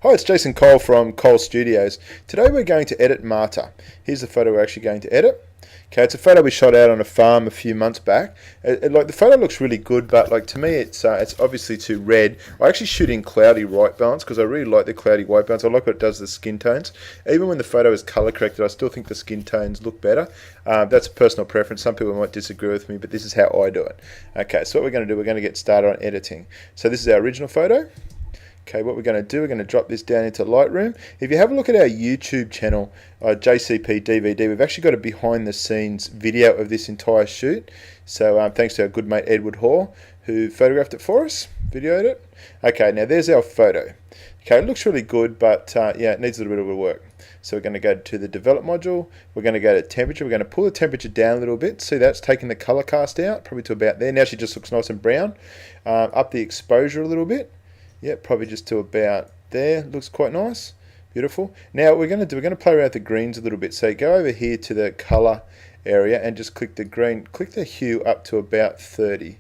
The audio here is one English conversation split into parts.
Hi, it's Jason Cole from Cole Studios. Today we're going to edit Marta. Here's the photo we're actually going to edit. Okay, it's a photo we shot out on a farm a few months back. The photo looks really good, but to me it's obviously too red. I actually shoot in cloudy white balance because I really like the cloudy white balance. I like what it does to the skin tones. Even when the photo is color corrected, I still think the skin tones look better. That's a personal preference. Some people might disagree with me, but this is how I do it. Okay, so what we're going to do, we're going to get started on editing. So this is our original photo. Okay, what we're going to do, we're going to drop this down into Lightroom. If you have a look at our YouTube channel, JCP DVD, we've actually got a behind the scenes video of this entire shoot. So thanks to our good mate Edward Hall, who photographed it for us, videoed it. Okay, now there's our photo. Okay, it looks really good, but yeah, it needs a little bit of work. So we're going to go to the develop module. We're going to go to temperature. We're going to pull the temperature down a little bit. See, that's taking the color cast out, probably to about there. Now she just looks nice and brown. Up the exposure a little bit. Yeah, probably just to about there. Looks quite nice. Beautiful. Now what we're going to play around with the greens a little bit. So go over here to the color area and just click the green. Click the hue up to about 30.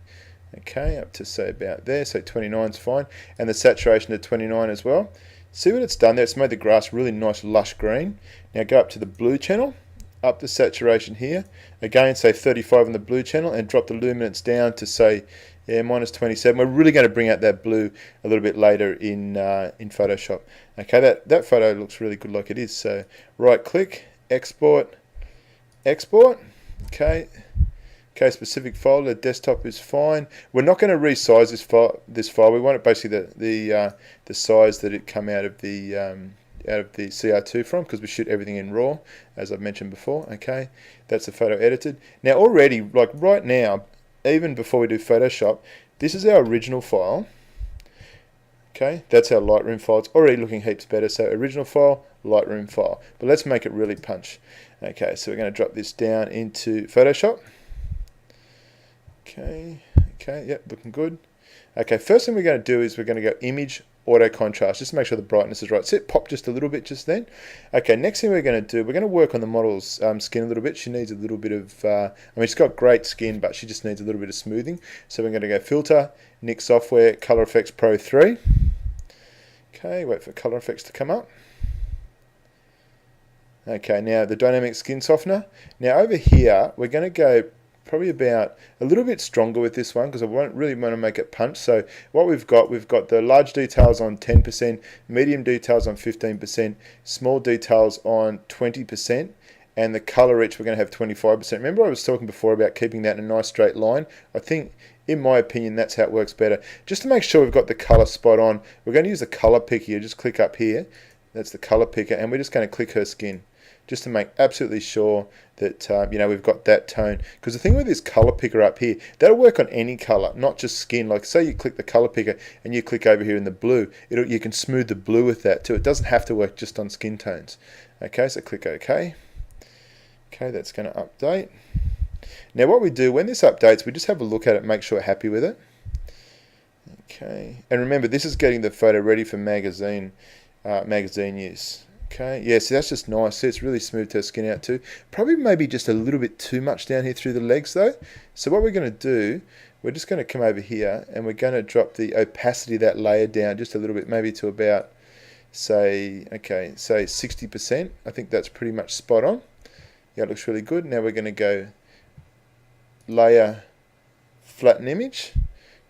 Okay, up to say about there. So 29 is fine. And the saturation to 29 as well. See what it's done there? It's made the grass really nice lush green. Now go up to the blue channel. Up the saturation here. Again, say 35 on the blue channel and drop the luminance down to say minus 27. We're really going to bring out that blue a little bit later in Photoshop. Okay, that photo looks really good like it is. So right click, export, export. Okay, specific folder, desktop is fine. We're not going to resize this file. We want it basically the size that it come out of the CR2 from, because we shoot everything in RAW, as I've mentioned before. Okay, that's the photo edited. Now already, like right now, even before we do Photoshop, this is our original file. Okay, that's our Lightroom file. It's already looking heaps better. So original file, Lightroom file. But let's make it really punch. Okay, so we're going to drop this down into Photoshop. Okay, yep, looking good. Okay, first thing we're going to do is we're going to go image, auto contrast, just to make sure the brightness is right. So it popped just a little bit just then. Okay, next thing we're going to do, we're going to work on the model's skin a little bit. She needs a little bit of, I mean, she's got great skin, but she just needs a little bit of smoothing. So we're going to go Filter, Nik Software, Color Effects Pro 3. Okay, wait for Color Effects to come up. Okay, now the Dynamic Skin Softener. Now over here, we're going to go probably about a little bit stronger with this one because I won't really want to make it punch. So what we've got the large details on 10%, medium details on 15%, small details on 20%, and the color rich we're going to have 25%. Remember I was talking before about keeping that in a nice straight line? I think, in my opinion, that's how it works better. Just to make sure we've got the color spot on, we're going to use the color picker here. Just click up here. That's the color picker, and we're just going to click her skin, just to make absolutely sure that we've got that tone. Because the thing with this color picker up here, that'll work on any color, not just skin. Like say you click the color picker and you click over here in the blue, you can smooth the blue with that too. It doesn't have to work just on skin tones. Okay, so click OK. Okay, that's going to update. Now what we do when this updates, we just have a look at it, make sure we're happy with it. Okay, and remember this is getting the photo ready for magazine use. Okay, yeah, so that's just nice. See, it's really smoothed her skin out too. Probably maybe just a little bit too much down here through the legs though. So what we're going to do, we're just going to come over here and we're going to drop the opacity of that layer down just a little bit, maybe to about, say 60%. I think that's pretty much spot on. Yeah, it looks really good. Now we're going to go layer, flatten image.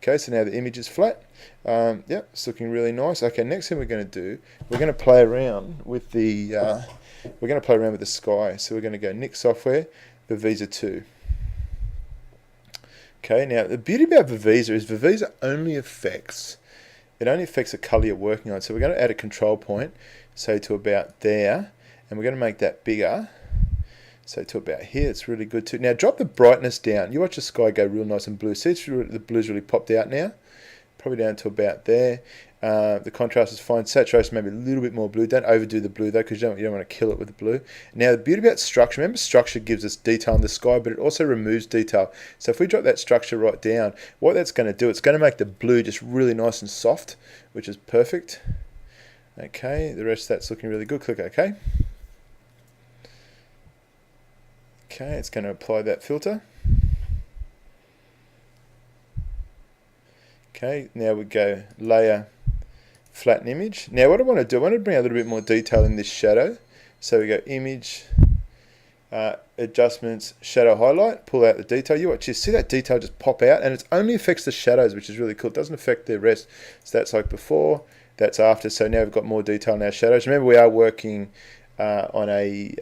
Okay, so now the image is flat. Yep, it's looking really nice. Okay, next thing we're going to do, we're going to play around with the sky. So we're going to go Nik Software, Vivisa 2. Okay, now the beauty about Vivisa is Vivisa only affects the color you're working on. So we're going to add a control point, say to about there, and we're going to make that bigger. So to about here, it's really good too. Now drop the brightness down. You watch the sky go real nice and blue. See, the blue's really popped out now. Probably down to about there. The contrast is fine. Saturation maybe a little bit more blue. Don't overdo the blue though, because you don't want to kill it with the blue. Now the beauty about structure, remember structure gives us detail in the sky, but it also removes detail. So if we drop that structure right down, what that's going to do, it's going to make the blue just really nice and soft, which is perfect. Okay, the rest of that's looking really good. Click OK. Okay, it's going to apply that filter. Okay, now we go layer, flatten image. Now what I want to do, I want to bring a little bit more detail in this shadow. So we go image, adjustments, shadow highlight, pull out the detail. You watch, you see that detail just pop out, and it only affects the shadows, which is really cool. It doesn't affect the rest. So that's like before, that's after. So now we've got more detail in our shadows. Remember, we are working on a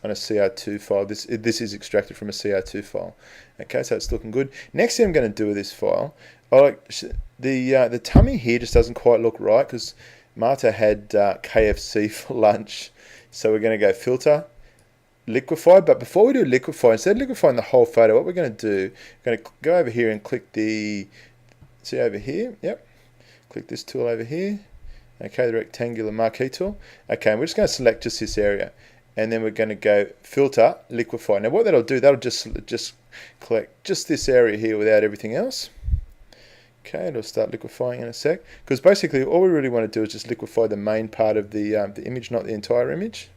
CR2 file. This is extracted from a CR2 file. Okay, so it's looking good. Next thing I'm going to do with this file, I like the tummy here just doesn't quite look right because Marta had KFC for lunch. So we're going to go filter, liquify. But before we do liquify, instead of liquifying the whole photo, what we're going to do, we're going to go over here and click the, see over here, yep. Click this tool over here. Okay, the rectangular marquee tool. Okay, and we're just going to select just this area. And then we're going to go filter, liquify. Now what that'll do, that'll just collect just this area here without everything else. Okay, it'll start liquefying in a sec. Because basically all we really want to do is just liquefy the main part of the image, not the entire image.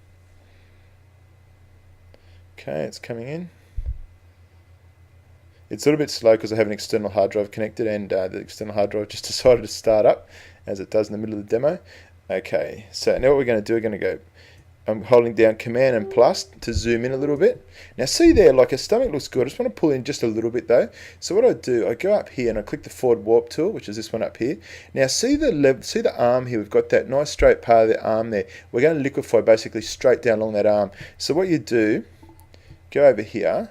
Okay, it's coming in. It's a little bit slow because I have an external hard drive connected, and the external hard drive just decided to start up as it does in the middle of the demo. Okay, so now what we're going to do, we're going to go, I'm holding down Command and plus to zoom in a little bit. Now see there, like her stomach looks good. I just want to pull in just a little bit though. So what I do, I go up here and I click the forward warp tool, which is this one up here. Now see the arm here. We've got that nice straight part of the arm there. We're going to liquefy basically straight down along that arm. So what you do, go over here.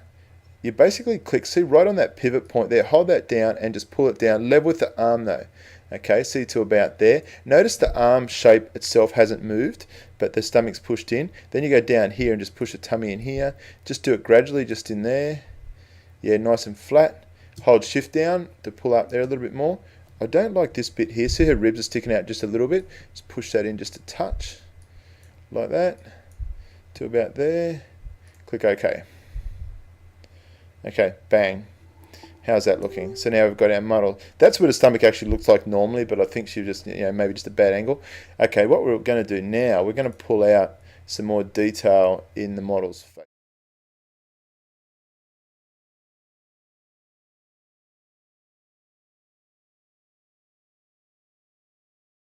You basically click, see right on that pivot point there, hold that down and just pull it down, level with the arm though. Okay, see to about there. Notice the arm shape itself hasn't moved, but the stomach's pushed in. Then you go down here and just push the tummy in here. Just do it gradually, just in there. Yeah, nice and flat. Hold shift down to pull up there a little bit more. I don't like this bit here. See her ribs are sticking out just a little bit. Just push that in just a touch, like that, to about there. Click OK. Okay, bang. How's that looking? So now we've got our model. That's what a stomach actually looks like normally, but I think she just, maybe just a bad angle. Okay, what we're going to do now, we're going to pull out some more detail in the model's face.